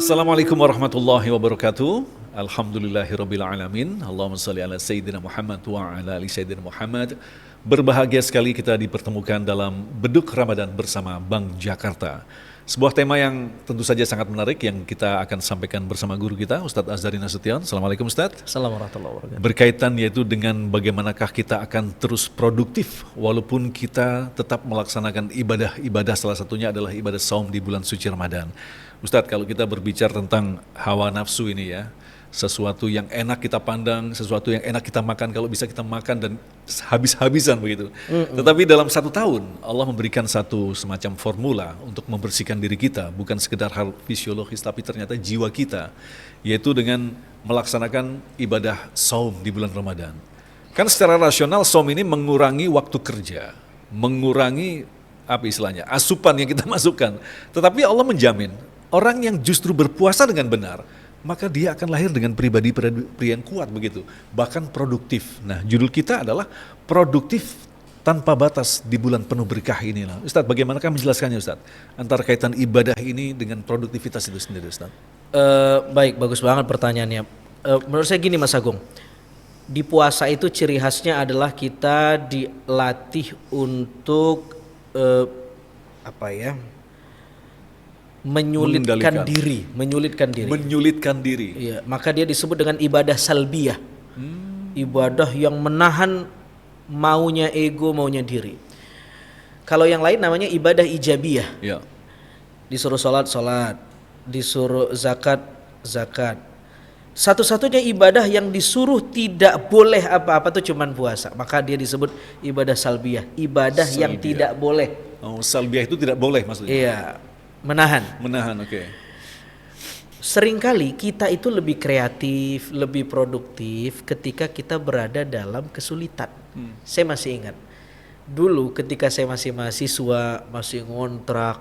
Assalamualaikum warahmatullahi wabarakatuh. Alhamdulillahirabbil alamin. Allahumma shalli ala sayyidina Muhammad wa ala ali sayyidina Muhammad. Berbahagia sekali kita dipertemukan dalam Beduk Ramadan bersama Bank Jakarta. Sebuah tema yang tentu saja sangat menarik yang kita akan sampaikan bersama guru kita, Ustadz Azhari Nasution. Assalamualaikum Ustadz. Assalamualaikum warahmatullahi wabarakatuh. Berkaitan yaitu dengan bagaimanakah kita akan terus produktif walaupun kita tetap melaksanakan ibadah-ibadah, salah satunya adalah ibadah saum di bulan suci Ramadan. Ustadz, kalau kita berbicara tentang hawa nafsu ini ya, sesuatu yang enak kita pandang, sesuatu yang enak kita makan, kalau bisa kita makan dan habis-habisan begitu. Tetapi dalam 1 tahun Allah memberikan satu semacam formula untuk membersihkan diri kita, bukan sekedar hal fisiologis tapi ternyata jiwa kita, yaitu dengan melaksanakan ibadah saum di bulan Ramadan. Kan secara rasional saum ini mengurangi waktu kerja, mengurangi apa istilahnya, asupan yang kita masukkan. Tetapi Allah menjamin orang yang justru berpuasa dengan benar, maka dia akan lahir dengan pribadi yang kuat begitu, bahkan produktif. Nah, judul kita adalah produktif tanpa batas di bulan penuh berkah inilah. Ustadz, bagaimanakah menjelaskannya Ustadz? Antara kaitan ibadah ini dengan produktivitas itu sendiri Ustadz. Baik, bagus banget pertanyaannya. Menurut saya gini Mas Agung, di puasa itu ciri khasnya adalah kita dilatih untuk menyulitkan diri. Iya, maka dia disebut dengan ibadah salbiyah. Ibadah yang menahan maunya ego, maunya diri. Kalau yang lain namanya ibadah ijabiyah. Ya. Disuruh sholat, disuruh zakat. Satu-satunya ibadah yang disuruh tidak boleh apa-apa itu cuman puasa. Maka dia disebut ibadah salbiyah, ibadah yang tidak boleh. Oh, salbiyah itu tidak boleh maksudnya? Iya. Menahan, oke. Seringkali kita itu lebih kreatif, lebih produktif ketika kita berada dalam kesulitan. Saya masih ingat, dulu ketika saya masih mahasiswa, masih ngontrak,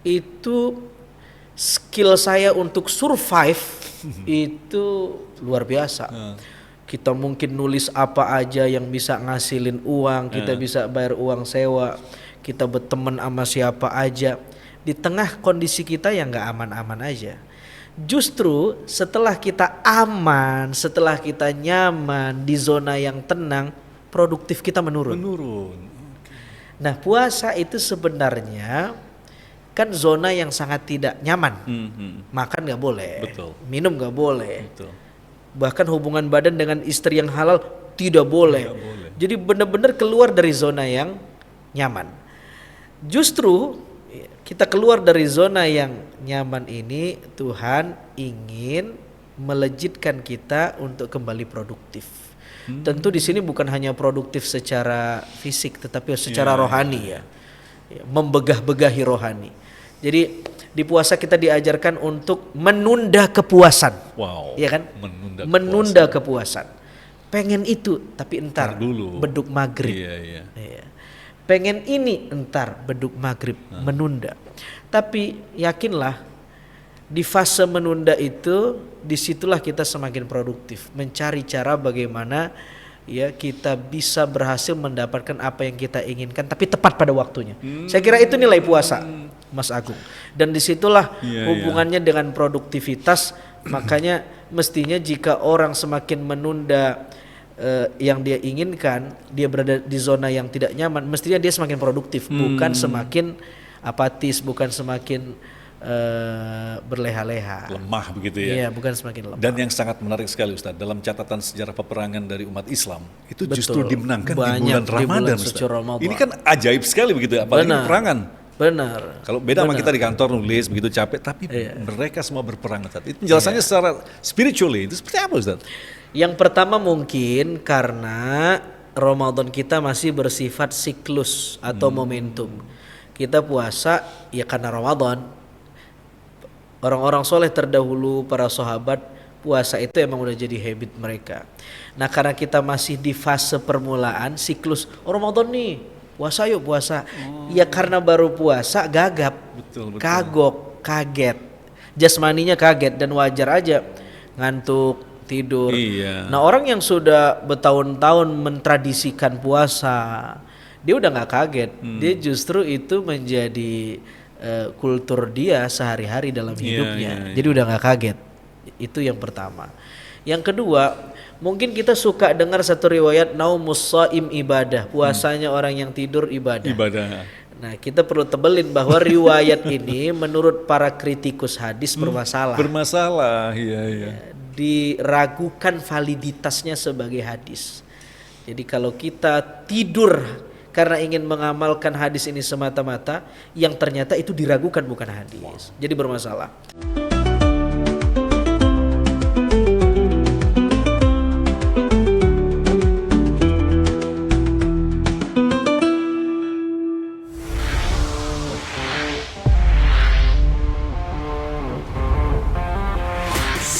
itu skill saya untuk survive itu luar biasa. Kita mungkin nulis apa aja yang bisa ngasilin uang, kita bisa bayar uang sewa, kita berteman sama siapa aja. Di tengah kondisi kita yang gak aman-aman aja. Justru setelah kita aman, setelah kita nyaman, di zona yang tenang, produktif kita menurun. Nah, puasa itu sebenarnya kan zona yang sangat tidak nyaman. Makan gak boleh, minum gak boleh. Bahkan hubungan badan dengan istri yang halal tidak boleh. Jadi benar-benar keluar dari zona yang nyaman. Justru kita keluar dari zona yang nyaman ini, Tuhan ingin melejitkan kita untuk kembali produktif. Tentu di sini bukan hanya produktif secara fisik, tetapi secara rohani ya. Membegah-begahi rohani. Jadi di puasa kita diajarkan untuk menunda kepuasan. Ya kan? Menunda kepuasan. Pengen itu, tapi entar dulu. Beduk maghrib. Iya. Pengen ini entar beduk maghrib, menunda. Tapi yakinlah di fase menunda itu, disitulah kita semakin produktif, mencari cara bagaimana ya kita bisa berhasil mendapatkan apa yang kita inginkan, tapi tepat pada waktunya. Saya kira itu nilai puasa, Mas Agung. Dan disitulah hubungannya dengan produktivitas. Makanya mestinya jika orang semakin menunda yang dia inginkan, dia berada di zona yang tidak nyaman, mestinya dia semakin produktif, bukan semakin apatis, bukan semakin berleha-leha, lemah begitu ya. Iya, bukan semakin lemah. Dan yang sangat menarik sekali Ustaz, dalam catatan sejarah peperangan dari umat Islam itu justru dimenangkan di bulan Ramadan, Ustaz. Ini kan ajaib sekali begitu, apalagi peperangan. Benar. Kalau beda sama kita di kantor nulis begitu capek, tapi mereka semua berperang Ustaz. Itu penjelasannya secara spiritually itu seperti apa Ustaz? Yang pertama mungkin karena Ramadan kita masih bersifat siklus atau momentum. Kita puasa ya karena Ramadan. Orang-orang soleh terdahulu, para sahabat, puasa itu emang udah jadi habit mereka. Nah, karena kita masih di fase permulaan siklus Ramadan nih, puasa yuk puasa. Ya karena baru puasa gagap, kagok, kaget. Jasmaninya kaget dan wajar aja ngantuk, tidur. Nah, orang yang sudah bertahun-tahun mentradisikan puasa, dia udah nggak kaget. Dia justru itu menjadi kultur dia sehari-hari dalam hidupnya. Jadi udah nggak kaget. Itu yang pertama. Yang kedua, mungkin kita suka dengar satu riwayat naumus shaim ibadah, puasanya orang yang tidur ibadah. Nah, kita perlu tebelin bahwa riwayat ini menurut para kritikus hadis bermasalah. Iya. Diragukan validitasnya sebagai hadis. Jadi kalau kita tidur karena ingin mengamalkan hadis ini semata-mata, yang ternyata itu diragukan bukan hadis. Jadi bermasalah.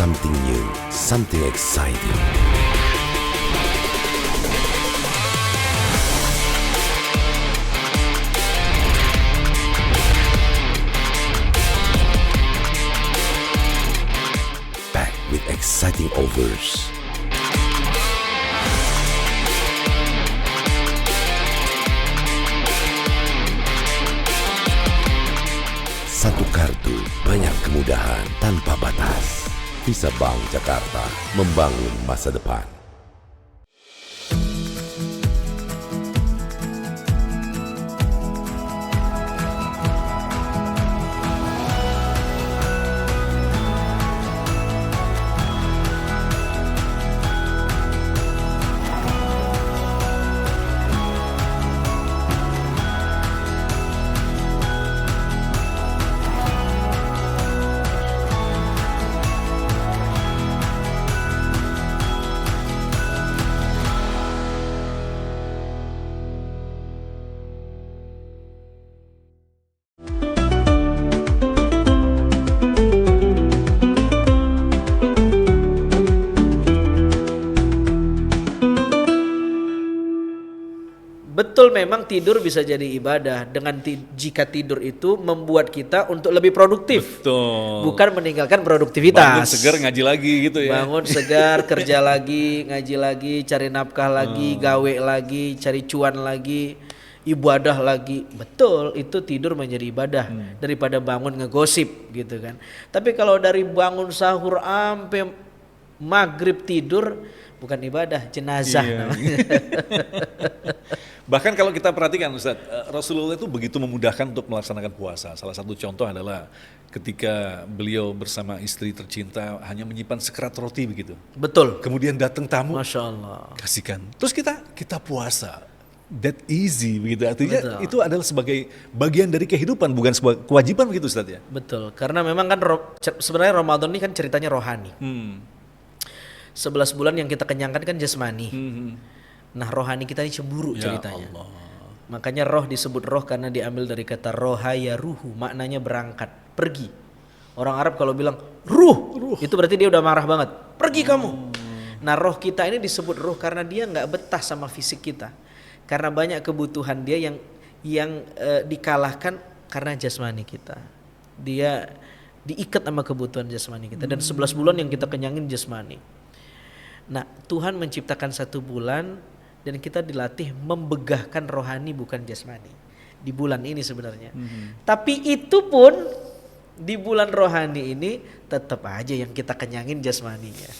Something new, something exciting. Packed with exciting offers. Satu kartu, banyak kemudahan tanpa batas. Visa Bank Jakarta, membangun masa depan. Betul, memang tidur bisa jadi ibadah dengan jika tidur itu membuat kita untuk lebih produktif. Betul. Bukan meninggalkan produktivitas. Bangun segar ngaji lagi gitu ya. Bangun segar, kerja lagi, ngaji lagi, cari nafkah lagi, gawe lagi, cari cuan lagi, ibadah lagi. Betul, itu tidur menjadi ibadah daripada bangun ngegosip gitu kan. Tapi kalau dari bangun sahur sampai maghrib tidur, bukan ibadah, jenazah namanya. Bahkan kalau kita perhatikan Ustaz, Rasulullah itu begitu memudahkan untuk melaksanakan puasa. Salah satu contoh adalah ketika beliau bersama istri tercinta hanya menyimpan sekerat roti begitu. Betul. Kemudian datang tamu, Masya Allah. kasihkan. Terus kita puasa. That easy begitu. Artinya Betul. itu adalah sebagai bagian dari kehidupan, bukan sebuah kewajiban begitu Ustaz ya. Betul. Karena memang kan sebenarnya Ramadan ini kan ceritanya rohani. 11 bulan yang kita kenyangkan kan jasmani. Nah, rohani kita ini cemburu ceritanya. Allah. Makanya roh disebut roh karena diambil dari kata roha ya ruhu, maknanya berangkat, pergi. Orang Arab kalau bilang ruh, itu berarti dia udah marah banget. Pergi kamu. Nah, roh kita ini disebut ruh karena dia nggak betah sama fisik kita. Karena banyak kebutuhan dia yang dikalahkan karena jasmani kita. Dia diikat sama kebutuhan jasmani kita. Dan 11 bulan yang kita kenyangin jasmani. Nah, Tuhan menciptakan 1 bulan dan kita dilatih membegahkan rohani bukan jasmani di bulan ini sebenarnya. Tapi itu pun di bulan rohani ini tetap aja yang kita kenyangin jasmaninya.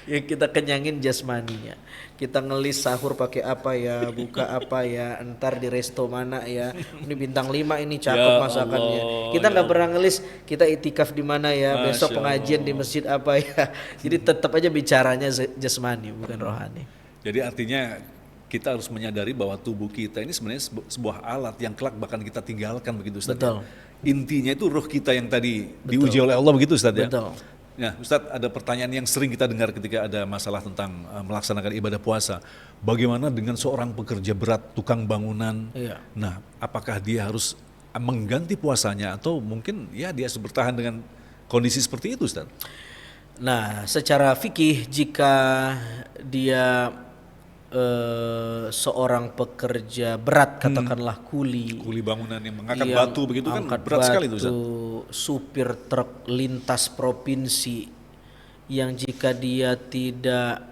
Yang kita kenyangin jasmaninya. Kita ngelis sahur pakai apa ya, buka apa ya, entar di resto mana ya. Ini bintang 5 ini cakep Ya masakannya. Allah, Kita nggak ya pernah ngelis kita itikaf di mana ya, besok Masya pengajian di masjid apa ya. Jadi tetap aja bicaranya jasmani bukan rohani. Jadi artinya kita harus menyadari bahwa tubuh kita ini sebenarnya sebuah alat yang kelak bahkan kita tinggalkan begitu Ustaz. Betul. Intinya itu ruh kita yang tadi diuji oleh Allah begitu Ustaz ya. Betul. Nah, Ustadz, ada pertanyaan yang sering kita dengar ketika ada masalah tentang melaksanakan ibadah puasa. Bagaimana dengan seorang pekerja berat, tukang bangunan? Iya. Nah, apakah dia harus mengganti puasanya atau mungkin ya dia harus bertahan dengan kondisi seperti itu, Ustadz? Nah, secara fikih jika dia seorang pekerja berat, katakanlah kuli Bangunan yang mengangkat yang batu begitu kan angkat berat sekali itu, batu, Ustadz. supir truk lintas provinsi yang jika dia tidak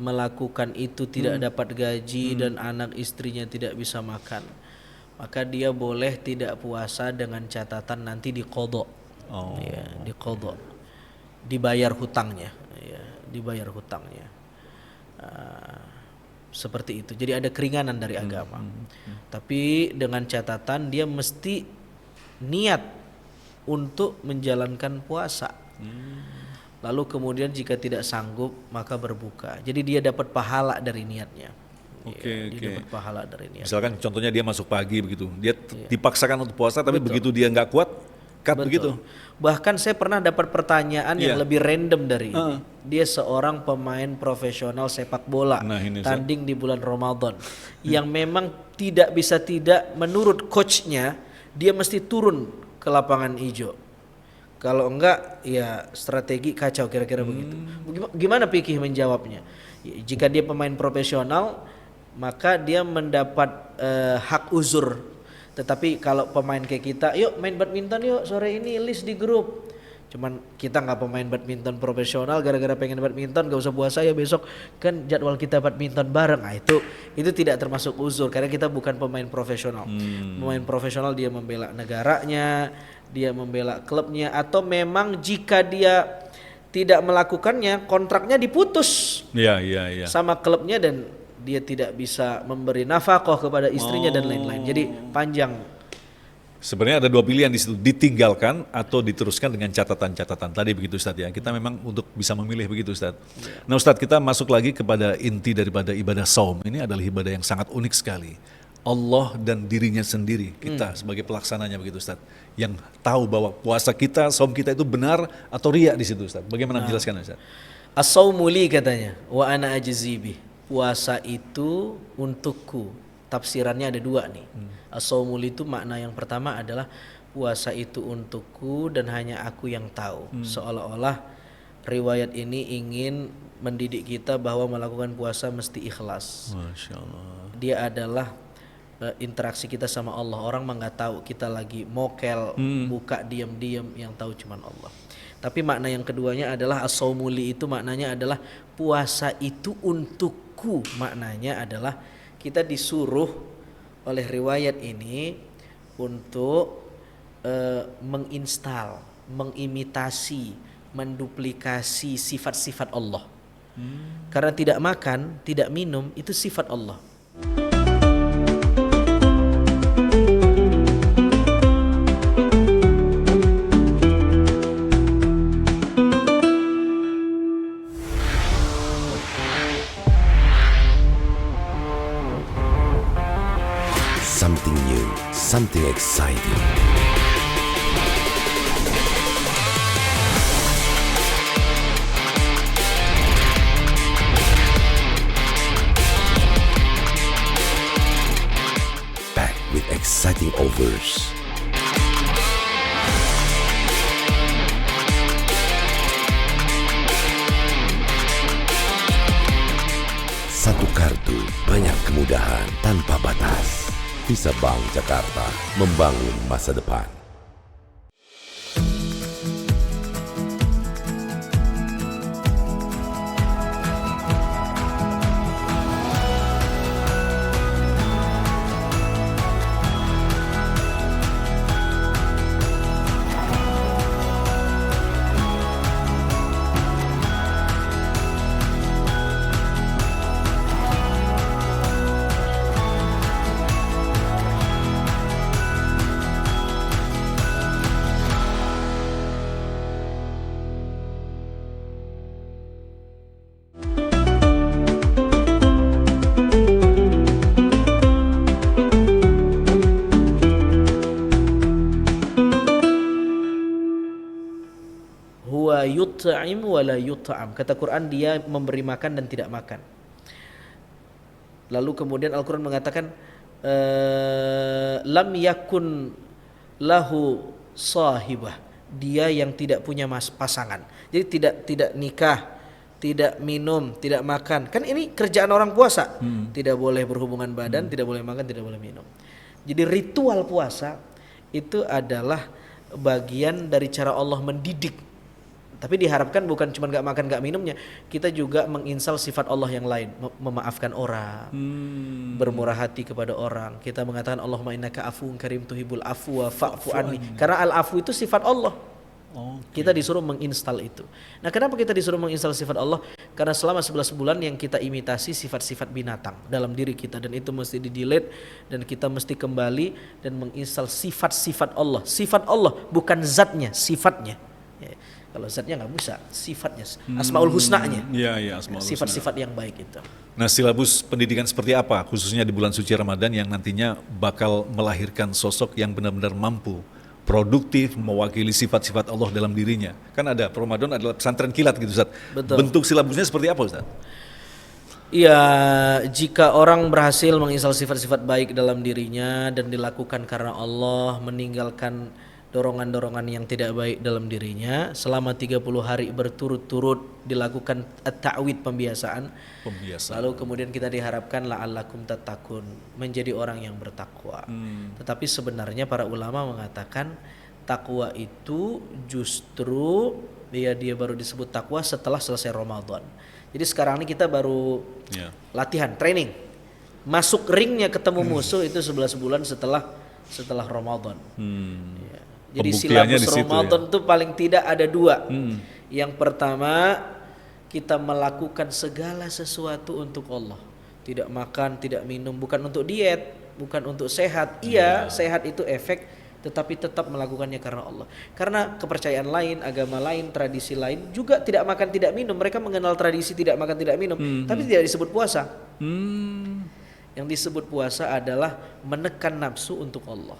melakukan itu tidak dapat gaji dan anak istrinya tidak bisa makan, maka dia boleh tidak puasa dengan catatan nanti diqadha. Oh. Ya, diqadha. Dibayar hutangnya, ya, dibayar hutangnya. Seperti itu. Jadi ada keringanan dari agama. Tapi dengan catatan dia mesti niat untuk menjalankan puasa. Lalu kemudian jika tidak sanggup maka berbuka. Jadi dia dapat pahala dari niatnya. Oke. Dia dapat pahala dari niatnya. Misalkan contohnya dia masuk pagi begitu, dia dipaksakan untuk puasa, tapi begitu dia nggak kuat, cut begitu. Bahkan saya pernah dapat pertanyaan yang lebih random dari ini. Dia seorang pemain profesional sepak bola, Nah, ini, tanding di bulan Ramadan, yang memang tidak bisa tidak menurut coachnya dia mesti turun ke lapangan hijau. Kalau enggak ya strategi kacau kira-kira begitu. Gimana Pikih menjawabnya? Jika dia pemain profesional maka dia mendapat hak uzur. Tetapi kalau pemain kayak kita, yuk main badminton yuk sore ini, list di grup. Cuman kita nggak pemain badminton profesional, gara-gara pengen badminton gak usah puasa ya besok, kan jadwal kita badminton bareng. Nah, itu tidak termasuk uzur karena kita bukan pemain profesional. Pemain profesional dia membela negaranya, dia membela klubnya, atau memang jika dia tidak melakukannya kontraknya diputus Iya. sama klubnya dan dia tidak bisa memberi nafkah kepada istrinya dan lain-lain. Jadi panjang. Sebenarnya ada dua pilihan di situ, ditinggalkan atau diteruskan dengan catatan-catatan tadi begitu Ustadz ya. Kita memang untuk bisa memilih begitu Ustadz. Nah Ustadz, kita masuk lagi kepada inti daripada ibadah saum. Ini adalah ibadah yang sangat unik sekali. Allah dan dirinya sendiri, kita sebagai pelaksananya begitu Ustadz, yang tahu bahwa puasa kita, saum kita itu benar atau riya di situ Ustadz. Bagaimana menjelaskan Ustadz? As-saumu li katanya, wa ana ajzi bih. Puasa itu untukku. Tafsirannya ada dua nih. As-saumu li itu makna yang pertama adalah puasa itu untukku dan hanya aku yang tahu. Seolah-olah riwayat ini ingin mendidik kita bahwa melakukan puasa mesti ikhlas. Masya Allah. Dia adalah interaksi kita sama Allah. Orang mah nggak tahu kita lagi mokel, buka diam-diam, yang tahu cuman Allah. Tapi makna yang keduanya adalah as-saumu li itu maknanya adalah puasa itu untukku. Maknanya adalah kita disuruh oleh riwayat ini untuk menginstal, mengimitasi, menduplikasi sifat-sifat Allah. Karena tidak makan, tidak minum itu sifat Allah. Something new, something exciting. Packed with exciting offers. Satu kartu, banyak kemudahan tanpa batas. Visa Bank Jakarta, membangun masa depan. Huwa yut'im wa la yut'am. Kata Quran, dia memberi makan dan tidak makan. Lalu kemudian Al-Quran mengatakan lam yakun lahu sahibah. Dia yang tidak punya pasangan. Jadi tidak nikah, tidak minum, tidak makan. Kan ini kerjaan orang puasa. Tidak boleh berhubungan badan, tidak boleh makan, tidak boleh minum. Jadi ritual puasa itu adalah bagian dari cara Allah mendidik Tapi diharapkan bukan cuma nggak makan nggak minumnya, kita juga menginstal sifat Allah yang lain, memaafkan orang, bermurah hati kepada orang. Kita mengatakan Allahumma innaka afuwun karim tuhibul afwa fa'fu anni. Karena al-afu itu sifat Allah. Kita disuruh menginstal itu. Nah, kenapa kita disuruh menginstal sifat Allah? Karena selama 11 bulan yang kita imitasi sifat-sifat binatang dalam diri kita, dan itu mesti di-delete, dan kita mesti kembali dan menginstal sifat-sifat Allah. Sifat Allah bukan zatnya, sifatnya. Ya. Kalau zatnya nggak bisa, sifatnya, asmaul husnanya. Iya, asmaul husna. Sifat-sifat yang baik itu. Nah, silabus pendidikan seperti apa khususnya di bulan suci Ramadan yang nantinya bakal melahirkan sosok yang benar-benar mampu, produktif, mewakili sifat-sifat Allah dalam dirinya? Kan ada, Ramadan adalah pesantren kilat gitu, Ustaz. Betul. Bentuk silabusnya seperti apa, Ustaz? Iya, jika orang berhasil menginstal sifat-sifat baik dalam dirinya dan dilakukan karena Allah, meninggalkan dorongan-dorongan yang tidak baik dalam dirinya, selama 30 hari berturut-turut dilakukan at-ta'wid, pembiasaan. Lalu kemudian kita diharapkan la'allakum tattaqun, menjadi orang yang bertakwa. Tetapi sebenarnya para ulama mengatakan takwa itu justru dia baru disebut takwa setelah selesai Ramadan. Jadi sekarang ini kita baru latihan, training. Masuk ringnya ketemu musuh itu 11 bulan setelah Ramadan. Ya. Jadi silabus Ramadan itu paling tidak ada 2. Yang pertama, kita melakukan segala sesuatu untuk Allah. Tidak makan, tidak minum, bukan untuk diet, bukan untuk sehat. Iya, sehat itu efek, tetapi tetap melakukannya karena Allah. Karena kepercayaan lain, agama lain, tradisi lain juga tidak makan, tidak minum. Mereka mengenal tradisi tidak makan, tidak minum, tapi tidak disebut puasa. Yang disebut puasa adalah menekan nafsu untuk Allah.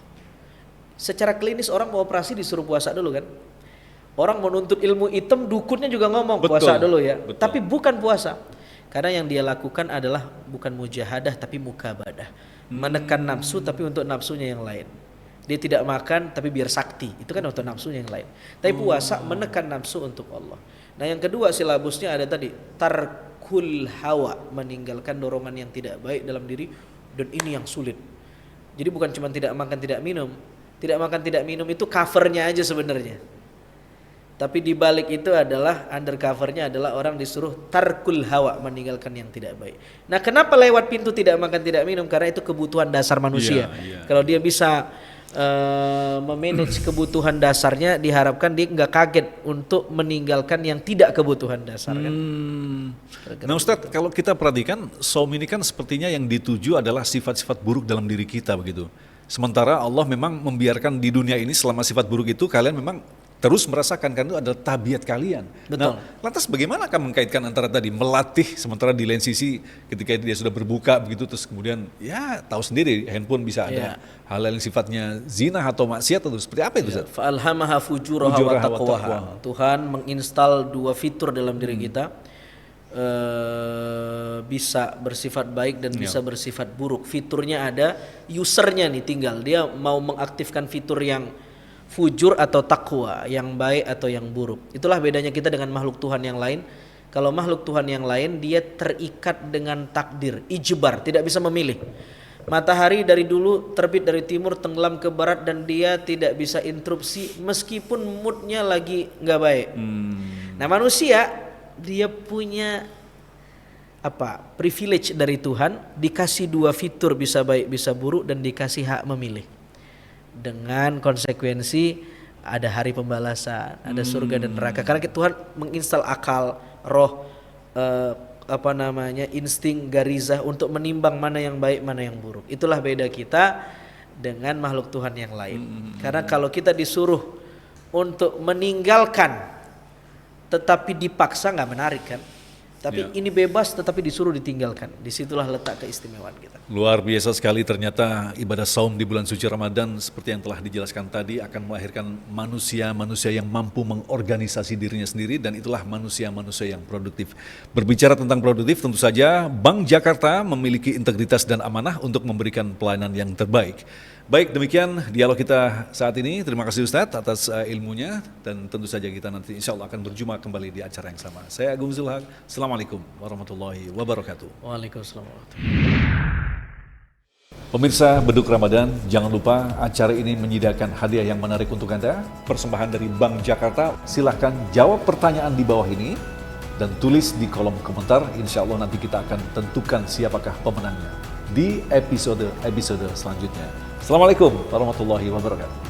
Secara klinis orang mau operasi disuruh puasa dulu kan. Orang mau nuntut ilmu hitam, dukunnya juga ngomong puasa dulu ya. Tapi bukan puasa. Karena yang dia lakukan adalah bukan mujahadah tapi mukabadah. Menekan nafsu tapi untuk nafsunya yang lain. Dia tidak makan tapi biar sakti. Itu kan untuk nafsunya yang lain. Tapi puasa menekan nafsu untuk Allah. Nah, yang kedua silabusnya ada tadi, tarkul hawa, meninggalkan dorongan yang tidak baik dalam diri, dan ini yang sulit. Jadi bukan cuma tidak makan tidak minum. Tidak makan tidak minum itu covernya aja sebenarnya. Tapi di balik itu adalah undercovernya adalah orang disuruh tarkul hawa, meninggalkan yang tidak baik. Nah, kenapa lewat pintu tidak makan tidak minum? Karena itu kebutuhan dasar manusia. Kalau dia bisa memanage kebutuhan dasarnya, diharapkan dia nggak kaget untuk meninggalkan yang tidak kebutuhan dasar kan. Nah, Ustadz, kalau kita perhatikan saum ini kan sepertinya yang dituju adalah sifat-sifat buruk dalam diri kita begitu. Sementara Allah memang membiarkan di dunia ini selama sifat buruk itu kalian memang terus merasakan, karena itu adalah tabiat kalian. Betul. Nah, lantas bagaimana akan mengkaitkan antara tadi melatih, sementara di lain sisi ketika dia sudah berbuka begitu, terus kemudian ya tahu sendiri handphone bisa ada hal yang sifatnya zina atau maksiat atau seperti apa itu? Fa'alhamaha fujuraha wa taqwaha. Tuhan menginstal 2 fitur dalam diri kita. Bisa bersifat baik dan bisa bersifat buruk. Fiturnya ada, usernya nih tinggal dia mau mengaktifkan fitur yang fujur atau takwa, yang baik atau yang buruk. Itulah bedanya kita dengan makhluk Tuhan yang lain. Kalau makhluk Tuhan yang lain dia terikat dengan takdir, ijbar, tidak bisa memilih. Matahari dari dulu terbit dari timur tenggelam ke barat dan dia tidak bisa interupsi meskipun moodnya lagi nggak baik. Nah, manusia dia punya privilege dari Tuhan, dikasih 2 fitur, bisa baik bisa buruk, dan dikasih hak memilih. Dengan konsekuensi ada hari pembalasan, ada surga dan neraka. Karena Tuhan menginstal akal, roh, insting, garizah untuk menimbang mana yang baik, mana yang buruk. Itulah beda kita dengan makhluk Tuhan yang lain. Karena kalau kita disuruh untuk meninggalkan tetapi dipaksa nggak menarik kan. Tapi ini bebas tetapi disuruh ditinggalkan. Disitulah letak keistimewaan kita. Luar biasa sekali, ternyata ibadah saum di bulan suci Ramadan seperti yang telah dijelaskan tadi akan melahirkan manusia-manusia yang mampu mengorganisasi dirinya sendiri, dan itulah manusia-manusia yang produktif. Berbicara tentang produktif, tentu saja Bank Jakarta memiliki integritas dan amanah untuk memberikan pelayanan yang terbaik. Baik, demikian dialog kita saat ini. Terima kasih Ustadz atas ilmunya, dan tentu saja kita nanti insya Allah akan berjumpa kembali di acara yang sama. Saya Agung Zulhaq. Assalamualaikum warahmatullahi wabarakatuh. Waalaikumsalam warahmatullahi wabarakatuh. Pemirsa Beduk Ramadan, jangan lupa acara ini menyediakan hadiah yang menarik untuk Anda. Persembahan dari Bank Jakarta. Silahkan jawab pertanyaan di bawah ini dan tulis di kolom komentar. Insya Allah nanti kita akan tentukan siapakah pemenangnya di episode selanjutnya. Assalamualaikum warahmatullahi wabarakatuh.